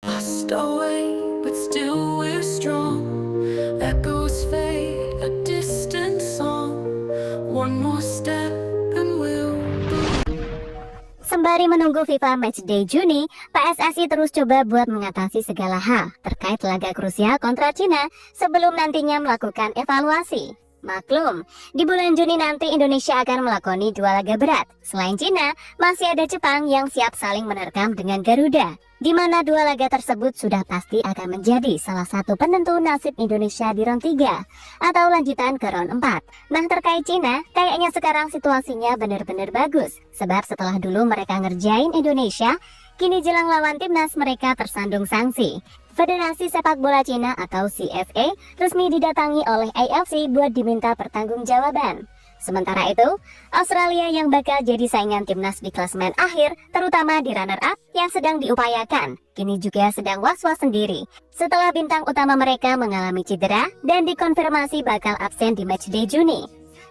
Lost our way, but still we're strong. Echoes fade, a distant song. One more step and we'll. Sembari menunggu FIFA Matchday Juni, PSSI terus coba buat mengatasi segala hal terkait laga krusial kontra Cina sebelum nantinya melakukan evaluasi. Maklum, di bulan Juni nanti Indonesia akan melakoni 2 laga berat. Selain Cina, masih ada Jepang yang siap saling menerkam dengan Garuda, di mana 2 laga tersebut sudah pasti akan menjadi salah satu penentu nasib Indonesia di round 3 atau lanjutan ke round 4. Nah, terkait Cina, kayaknya sekarang situasinya benar-benar bagus, sebab setelah dulu mereka ngerjain Indonesia, kini jelang lawan timnas mereka tersandung sanksi. Federasi Sepak Bola Cina atau CFA resmi didatangi oleh AFC buat diminta pertanggungjawaban. Sementara itu, Australia yang bakal jadi saingan timnas di klasemen akhir, terutama di runner-up yang sedang diupayakan, kini juga sedang was-was sendiri setelah bintang utama mereka mengalami cedera dan dikonfirmasi bakal absen di Matchday Juni.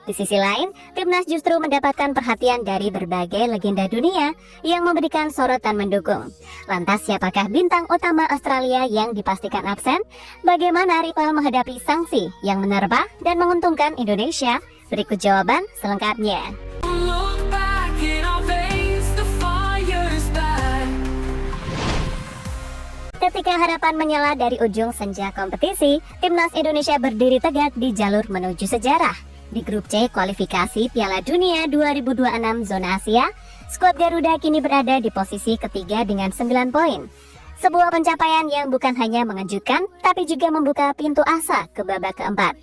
Di sisi lain, timnas justru mendapatkan perhatian dari berbagai legenda dunia yang memberikan sorotan mendukung. Lantas siapakah bintang utama Australia yang dipastikan absen? Bagaimana rival menghadapi sanksi yang menerpa dan menguntungkan Indonesia? Berikut jawaban selengkapnya. Look back in our veins, the fire's back. Ketika harapan menyala dari ujung senja kompetisi, timnas Indonesia berdiri tegak di jalur menuju sejarah. Di grup C kualifikasi Piala Dunia 2026 zona Asia, skuad Garuda kini berada di posisi ketiga dengan 9 poin. Sebuah pencapaian yang bukan hanya mengejutkan, tapi juga membuka pintu asa ke babak keempat.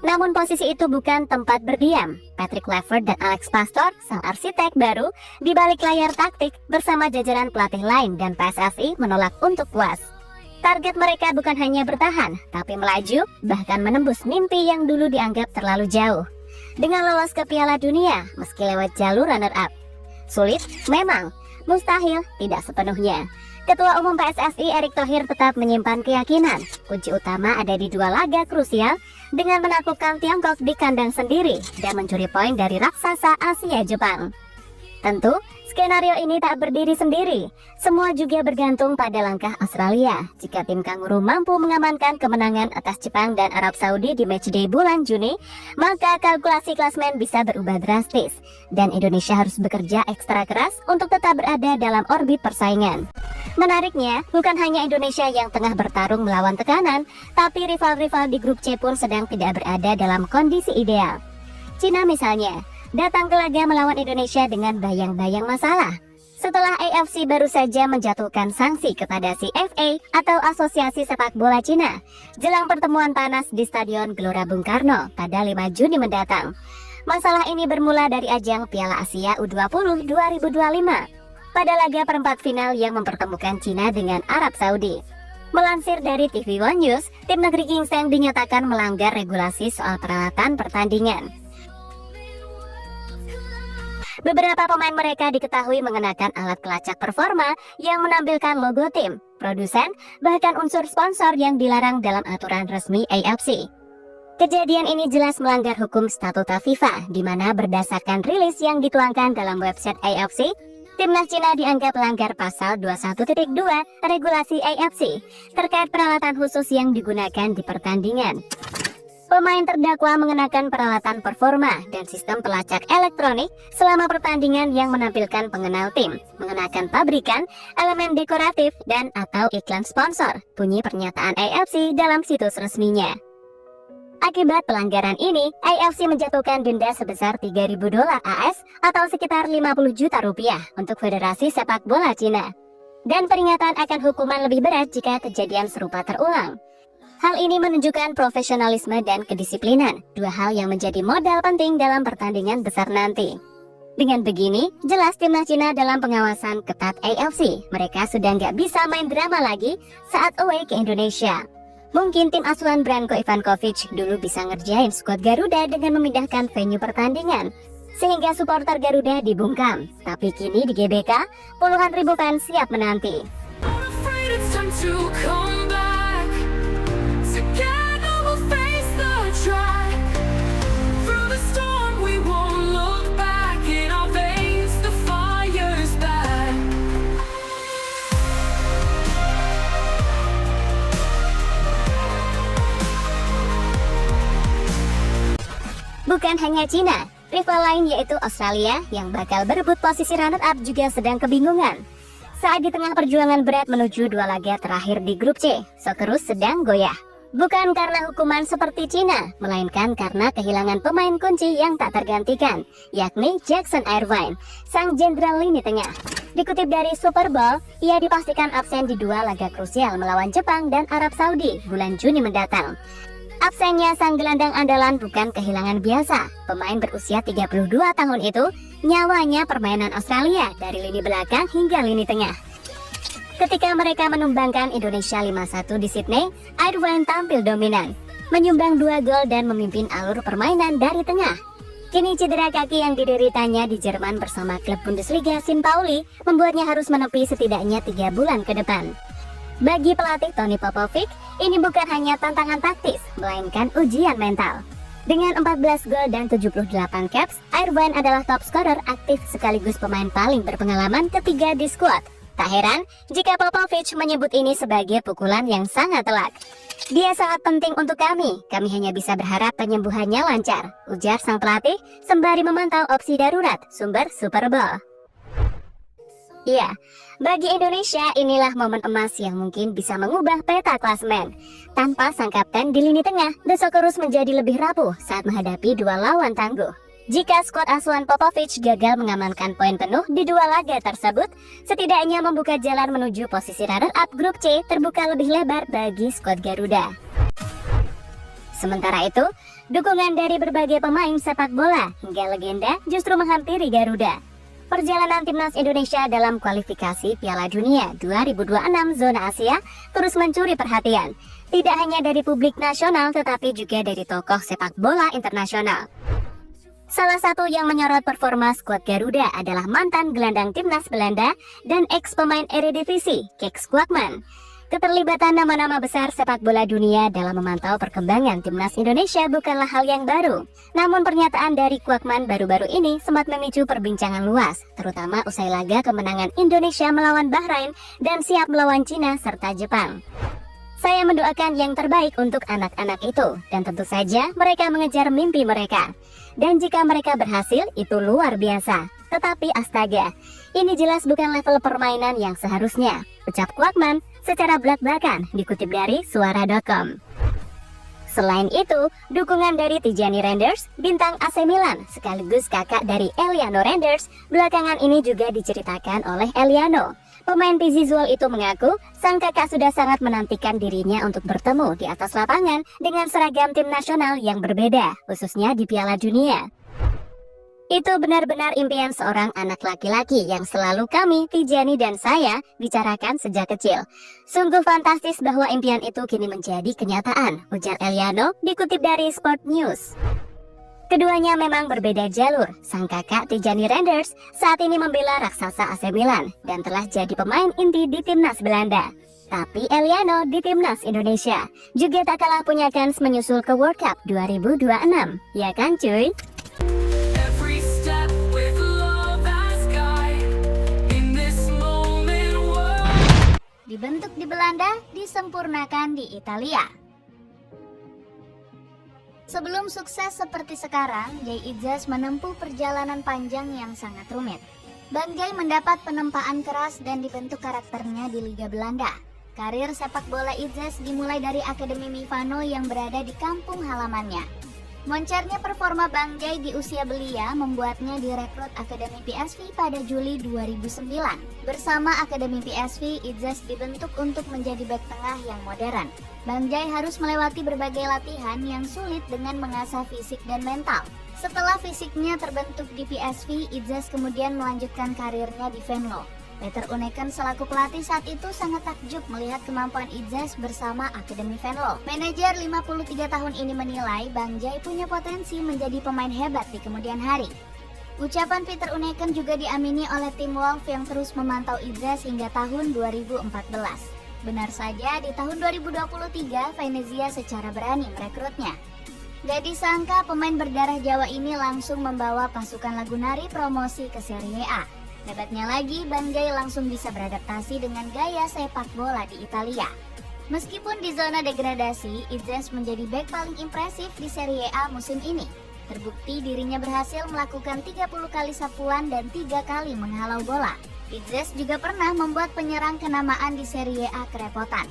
Namun posisi itu bukan tempat berdiam. Patrick Kluivert dan Alex Pastoor, sang arsitek baru, di balik layar taktik bersama jajaran pelatih lain dan PSSI menolak untuk puas. Target mereka bukan hanya bertahan, tapi melaju, bahkan menembus mimpi yang dulu dianggap terlalu jauh. Dengan lolos ke Piala Dunia, meski lewat jalur runner-up. Sulit? Memang. Mustahil? Tidak sepenuhnya. Ketua Umum PSSI Erick Thohir tetap menyimpan keyakinan kunci utama ada di 2 laga krusial dengan menaklukkan Tiongkok di kandang sendiri dan mencuri poin dari raksasa Asia Jepang. Tentu, skenario ini tak berdiri sendiri. Semua juga bergantung pada langkah Australia. Jika tim Kanguru mampu mengamankan kemenangan atas Jepang dan Arab Saudi di Matchday bulan Juni, maka kalkulasi klasemen bisa berubah drastis. Dan Indonesia harus bekerja ekstra keras untuk tetap berada dalam orbit persaingan. Menariknya, bukan hanya Indonesia yang tengah bertarung melawan tekanan, tapi rival-rival di grup C pun sedang tidak berada dalam kondisi ideal. Cina misalnya, datang ke laga melawan Indonesia dengan bayang-bayang masalah. Setelah AFC baru saja menjatuhkan sanksi kepada CFA atau Asosiasi Sepak Bola Cina, jelang pertemuan panas di Stadion Gelora Bung Karno pada 5 Juni mendatang. Masalah ini bermula dari ajang Piala Asia U20 2025, pada laga perempat final yang mempertemukan Cina dengan Arab Saudi. Melansir dari TV One News, tim negeri gingseng dinyatakan melanggar regulasi soal peralatan pertandingan. Beberapa pemain mereka diketahui mengenakan alat pelacak performa yang menampilkan logo tim, produsen, bahkan unsur sponsor yang dilarang dalam aturan resmi AFC. Kejadian ini jelas melanggar hukum statuta FIFA, di mana berdasarkan rilis yang dituangkan dalam website AFC, timnas Cina dianggap melanggar pasal 21.2 regulasi AFC terkait peralatan khusus yang digunakan di pertandingan. Pemain terdakwa mengenakan peralatan performa dan sistem pelacak elektronik selama pertandingan yang menampilkan pengenal tim, mengenakan pabrikan, elemen dekoratif, dan atau iklan sponsor, bunyi pernyataan AFC dalam situs resminya. Akibat pelanggaran ini, AFC menjatuhkan denda sebesar $3.000 AS atau sekitar 50 juta rupiah untuk Federasi Sepak Bola Cina. Dan peringatan akan hukuman lebih berat jika kejadian serupa terulang. Hal ini menunjukkan profesionalisme dan kedisiplinan, 2 hal yang menjadi modal penting dalam pertandingan besar nanti. Dengan begini, jelas timnas Cina dalam pengawasan ketat AFC. Mereka sudah nggak bisa main drama lagi saat away ke Indonesia. Mungkin tim asuhan Branko Ivankovic dulu bisa ngerjain skuad Garuda dengan memindahkan venue pertandingan, sehingga supporter Garuda dibungkam. Tapi kini di GBK, puluhan ribu fans siap menanti. Bukan hanya Cina, rival lain yaitu Australia yang bakal berebut posisi runner-up juga sedang kebingungan. Saat di tengah perjuangan berat menuju 2 laga terakhir di grup C, Socceroos sedang goyah. Bukan karena hukuman seperti Cina, melainkan karena kehilangan pemain kunci yang tak tergantikan, yakni Jackson Irvine, sang jenderal lini tengah. Dikutip dari Super Bowl, ia dipastikan absen di 2 laga krusial melawan Jepang dan Arab Saudi bulan Juni mendatang. Absennya sang gelandang andalan bukan kehilangan biasa. Pemain berusia 32 tahun itu nyawanya permainan Australia dari lini belakang hingga lini tengah. Ketika mereka menumbangkan Indonesia 5-1 di Sydney, Irvine tampil dominan, menyumbang 2 gol dan memimpin alur permainan dari tengah. Kini cedera kaki yang dideritanya di Jerman bersama klub Bundesliga St. Pauli membuatnya harus menepi setidaknya 3 bulan ke depan. Bagi pelatih Tony Popovic, ini bukan hanya tantangan taktis, melainkan ujian mental. Dengan 14 gol dan 78 caps, Irvine adalah top scorer aktif sekaligus pemain paling berpengalaman ketiga di skuad. Tak heran jika Popovic menyebut ini sebagai pukulan yang sangat telak. Dia sangat penting untuk kami hanya bisa berharap penyembuhannya lancar, ujar sang pelatih sembari memantau opsi darurat, sumber Super Bowl. Ya, bagi Indonesia inilah momen emas yang mungkin bisa mengubah peta klasemen. Tanpa sang kapten di lini tengah, The Socceroos menjadi lebih rapuh saat menghadapi 2 lawan tangguh. Jika skuad asuhan Popovic gagal mengamankan poin penuh di 2 laga tersebut, setidaknya membuka jalan menuju posisi runner-up grup C terbuka lebih lebar bagi skuad Garuda. Sementara itu, dukungan dari berbagai pemain sepak bola hingga legenda justru menghampiri Garuda. Perjalanan timnas Indonesia dalam kualifikasi Piala Dunia 2026 zona Asia terus mencuri perhatian, tidak hanya dari publik nasional tetapi juga dari tokoh sepak bola internasional. Salah satu yang menyorot performa skuad Garuda adalah mantan gelandang timnas Belanda dan ex-pemain Eredivisie, Kees Kwakman. Keterlibatan nama-nama besar sepak bola dunia dalam memantau perkembangan timnas Indonesia bukanlah hal yang baru. Namun pernyataan dari Kwakman baru-baru ini sempat memicu perbincangan luas, terutama usai laga kemenangan Indonesia melawan Bahrain dan siap melawan Cina serta Jepang. Saya mendoakan yang terbaik untuk anak-anak itu, dan tentu saja mereka mengejar mimpi mereka. Dan jika mereka berhasil, itu luar biasa. Tetapi astaga, ini jelas bukan level permainan yang seharusnya, ucap Kwakman secara belak-belakan, dikutip dari suara.com. Selain itu, dukungan dari Tijani Randers, bintang AC Milan, sekaligus kakak dari Eliano Randers, belakangan ini juga diceritakan oleh Eliano. Pemain Pizizuol itu mengaku sang kakak sudah sangat menantikan dirinya untuk bertemu di atas lapangan dengan seragam tim nasional yang berbeda, khususnya di Piala Dunia. Itu benar-benar impian seorang anak laki-laki yang selalu kami, Tijani dan saya, bicarakan sejak kecil. Sungguh fantastis bahwa impian itu kini menjadi kenyataan, ujar Eliano, dikutip dari Sport News. Keduanya memang berbeda jalur. Sang kakak Tijani Randers saat ini membela raksasa AC Milan dan telah jadi pemain inti di timnas Belanda. Tapi Eliano di timnas Indonesia juga tak kalah punya kans menyusul ke World Cup 2026. Ya kan cuy? Dibentuk di Belanda, disempurnakan di Italia. Sebelum sukses seperti sekarang, Jay Idzas menempuh perjalanan panjang yang sangat rumit. Bang Jay mendapat penempaan keras dan dibentuk karakternya di Liga Belanda. Karir sepak bola Idzas dimulai dari Akademi Mivano yang berada di kampung halamannya. Moncernya performa Bang Jay di usia belia membuatnya direkrut Akademi PSV pada Juli 2009. Bersama Akademi PSV, Idzas dibentuk untuk menjadi bek tengah yang modern. Bang Jay harus melewati berbagai latihan yang sulit dengan mengasah fisik dan mental. Setelah fisiknya terbentuk di PSV, Idzas kemudian melanjutkan karirnya di Venlo. Peter Uneken selaku pelatih saat itu sangat takjub melihat kemampuan Idzas bersama Akademi Venlo. Manajer 53 tahun ini menilai Bang Jay punya potensi menjadi pemain hebat di kemudian hari. Ucapan Peter Uneken juga diamini oleh tim Wolf yang terus memantau Idzas hingga tahun 2014. Benar saja, di tahun 2023 Venezia secara berani merekrutnya. Gak disangka pemain berdarah Jawa ini langsung membawa pasukan Lagunari promosi ke Serie A. Hebatnya lagi, Bang Jay langsung bisa beradaptasi dengan gaya sepak bola di Italia. Meskipun di zona degradasi, Idzas menjadi bek paling impresif di Serie A musim ini. Terbukti dirinya berhasil melakukan 30 kali sapuan dan 3 kali menghalau bola. Idzes juga pernah membuat penyerang kenamaan di Serie A kerepotan.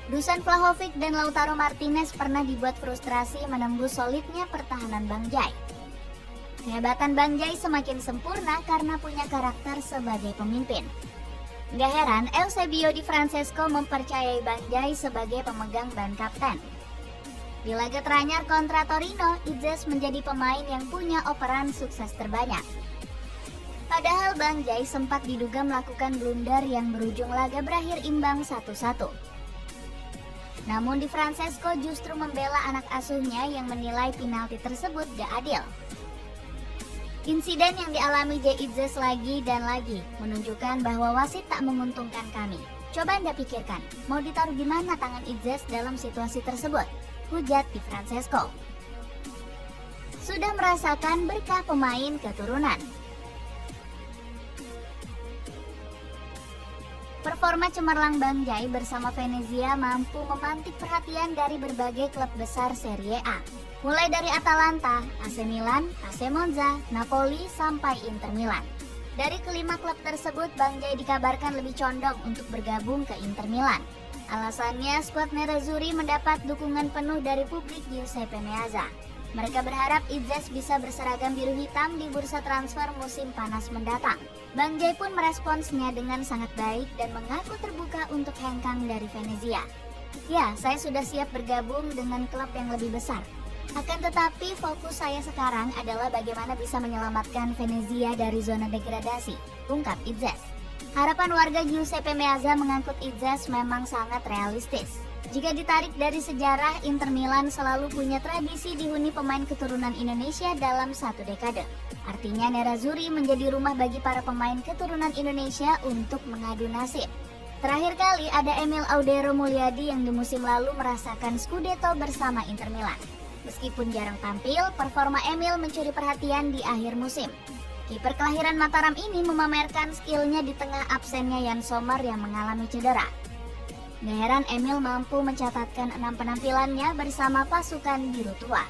Dusan Vlahovic dan Lautaro Martinez pernah dibuat frustrasi menembus solidnya pertahanan Bang Jai. Kehebatan Bang Jai semakin sempurna karena punya karakter sebagai pemimpin. Gak heran Eusebio Di Francesco mempercayai Bang Jai sebagai pemegang ban kapten. Di laga teranyar kontra Torino, Idzes menjadi pemain yang punya operan sukses terbanyak. Padahal Bang Jai sempat diduga melakukan blunder yang berujung laga berakhir imbang 1-1. Namun Di Francesco justru membela anak asuhnya yang menilai penalti tersebut gak adil. Insiden yang dialami J. Idzes lagi dan lagi menunjukkan bahwa wasit tak menguntungkan kami. Coba Anda pikirkan, mau ditaruh di mana tangan Idzes dalam situasi tersebut? Hujat Di Francesco. Sudah merasakan berkah pemain keturunan. Performa cemerlang Bang Jai bersama Venezia mampu memantik perhatian dari berbagai klub besar Serie A. Mulai dari Atalanta, AC Milan, AC Monza, Napoli, sampai Inter Milan. Dari kelima klub tersebut, Bang Jai dikabarkan lebih condong untuk bergabung ke Inter Milan. Alasannya, skuad Nerazzurri mendapat dukungan penuh dari publik Giuseppe Meazza. Mereka berharap Idzes bisa berseragam biru hitam di bursa transfer musim panas mendatang. Bang Jai pun meresponsnya dengan sangat baik dan mengaku terbuka untuk hengkang dari Venezia. Ya, saya sudah siap bergabung dengan klub yang lebih besar. Akan tetapi fokus saya sekarang adalah bagaimana bisa menyelamatkan Venezia dari zona degradasi, ungkap Idzes. Harapan warga Giuseppe Meazza mengangkut Idzes memang sangat realistis. Jika ditarik dari sejarah, Inter Milan selalu punya tradisi dihuni pemain keturunan Indonesia dalam 1 dekade. Artinya Nerazzurri menjadi rumah bagi para pemain keturunan Indonesia untuk mengadu nasib. Terakhir kali ada Emil Audero Mulyadi yang di musim lalu merasakan Scudetto bersama Inter Milan. Meskipun jarang tampil, performa Emil mencuri perhatian di akhir musim. Kiper kelahiran Mataram ini memamerkan skillnya di tengah absennya Jan Sommer yang mengalami cedera. Gak heran Emil mampu mencatatkan 6 penampilannya bersama pasukan biru tua.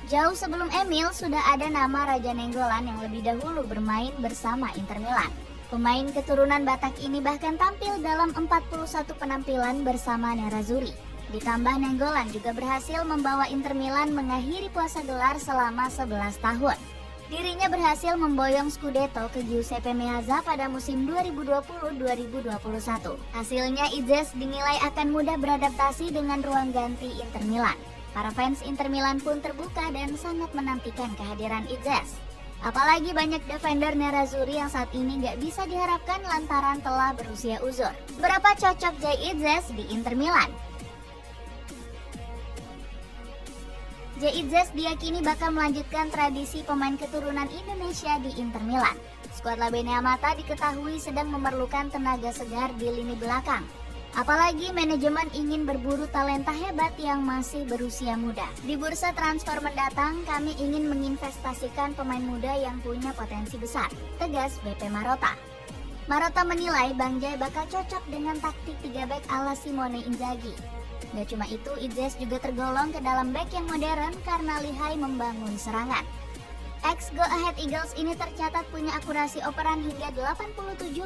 Jauh sebelum Emil, sudah ada nama Raja Nenggolan yang lebih dahulu bermain bersama Inter Milan. Pemain keturunan Batak ini bahkan tampil dalam 41 penampilan bersama Nerazzurri. Ditambah Nenggolan juga berhasil membawa Inter Milan mengakhiri puasa gelar selama 11 tahun. Dirinya berhasil memboyong Scudetto ke Giuseppe Meazza pada musim 2020-2021. Hasilnya Idzes dinilai akan mudah beradaptasi dengan ruang ganti Inter Milan. Para fans Inter Milan pun terbuka dan sangat menantikan kehadiran Idzes. Apalagi banyak defender Nerazzurri yang saat ini nggak bisa diharapkan lantaran telah berusia uzur. Berapa cocok J. Idzes di Inter Milan? J. Idzes diyakini bakal melanjutkan tradisi pemain keturunan Indonesia di Inter Milan. Skuad La Beneamata diketahui sedang memerlukan tenaga segar di lini belakang. Apalagi manajemen ingin berburu talenta hebat yang masih berusia muda. Di bursa transfer mendatang, kami ingin menginvestasikan pemain muda yang punya potensi besar, tegas BP Marotta. Marotta menilai Bang Jai bakal cocok dengan taktik 3 back ala Simone Inzaghi. Gak cuma itu, Idzes juga tergolong ke dalam back yang modern karena lihai membangun serangan. Ex Go Ahead Eagles ini tercatat punya akurasi operan hingga 87,1%.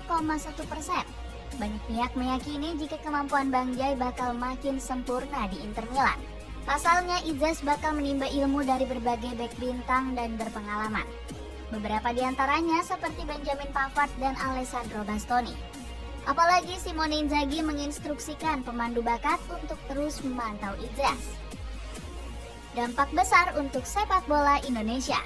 Banyak pihak meyakini jika kemampuan Bang Jai bakal makin sempurna di Inter Milan. Pasalnya, Idzes bakal menimba ilmu dari berbagai back bintang dan berpengalaman. Beberapa di antaranya seperti Benjamin Pavard dan Alessandro Bastoni. Apalagi Simone Inzaghi menginstruksikan pemandu bakat untuk terus memantau Idzes. Dampak besar untuk sepak bola Indonesia.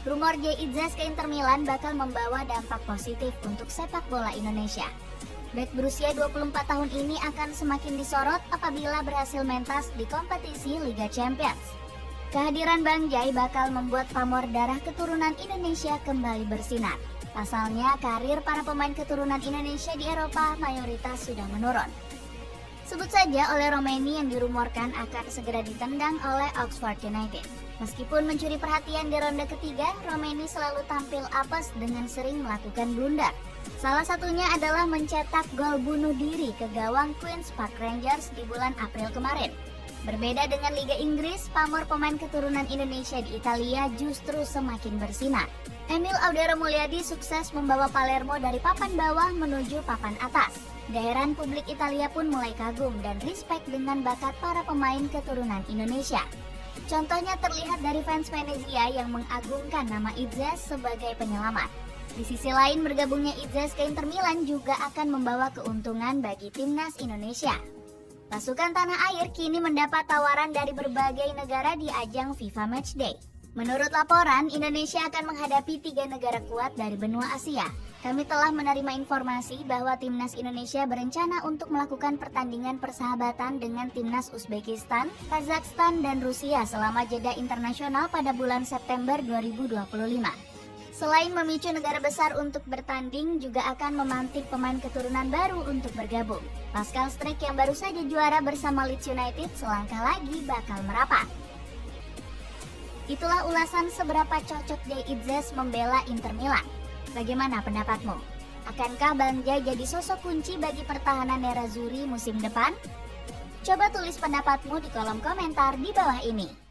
Rumor J. Idzes ke Inter Milan bakal membawa dampak positif untuk sepak bola Indonesia. Bek berusia 24 tahun ini akan semakin disorot apabila berhasil mentas di kompetisi Liga Champions. Kehadiran Bang Jai bakal membuat pamor darah keturunan Indonesia kembali bersinar. Pasalnya, karir para pemain keturunan Indonesia di Eropa mayoritas sudah menurun. Sebut saja oleh Romeni yang dirumorkan akan segera ditendang oleh Oxford United. Meskipun mencuri perhatian di ronde ketiga, Romeni selalu tampil apes dengan sering melakukan blunder. Salah satunya adalah mencetak gol bunuh diri ke gawang Queen's Park Rangers di bulan April kemarin. Berbeda dengan Liga Inggris, pamor pemain keturunan Indonesia di Italia justru semakin bersinar. Emil Audero Mulyadi sukses membawa Palermo dari papan bawah menuju papan atas. Gak heran publik Italia pun mulai kagum dan respect dengan bakat para pemain keturunan Indonesia. Contohnya terlihat dari fans Venezia yang mengagungkan nama Idzes sebagai penyelamat. Di sisi lain, bergabungnya Idzes ke Inter Milan juga akan membawa keuntungan bagi timnas Indonesia. Pasukan tanah air kini mendapat tawaran dari berbagai negara di ajang FIFA Matchday. Menurut laporan, Indonesia akan menghadapi 3 negara kuat dari benua Asia. Kami telah menerima informasi bahwa timnas Indonesia berencana untuk melakukan pertandingan persahabatan dengan timnas Uzbekistan, Kazakhstan, dan Rusia selama jeda internasional pada bulan September 2025. Selain memicu negara besar untuk bertanding, juga akan memantik pemain keturunan baru untuk bergabung. Pascal Struijk yang baru saja juara bersama Leeds United selangkah lagi bakal merapat. Itulah ulasan seberapa cocok Jay Idzes membela Inter Milan. Bagaimana pendapatmu? Akankah Bang Jay jadi sosok kunci bagi pertahanan Nerazzurri musim depan? Coba tulis pendapatmu di kolom komentar di bawah ini.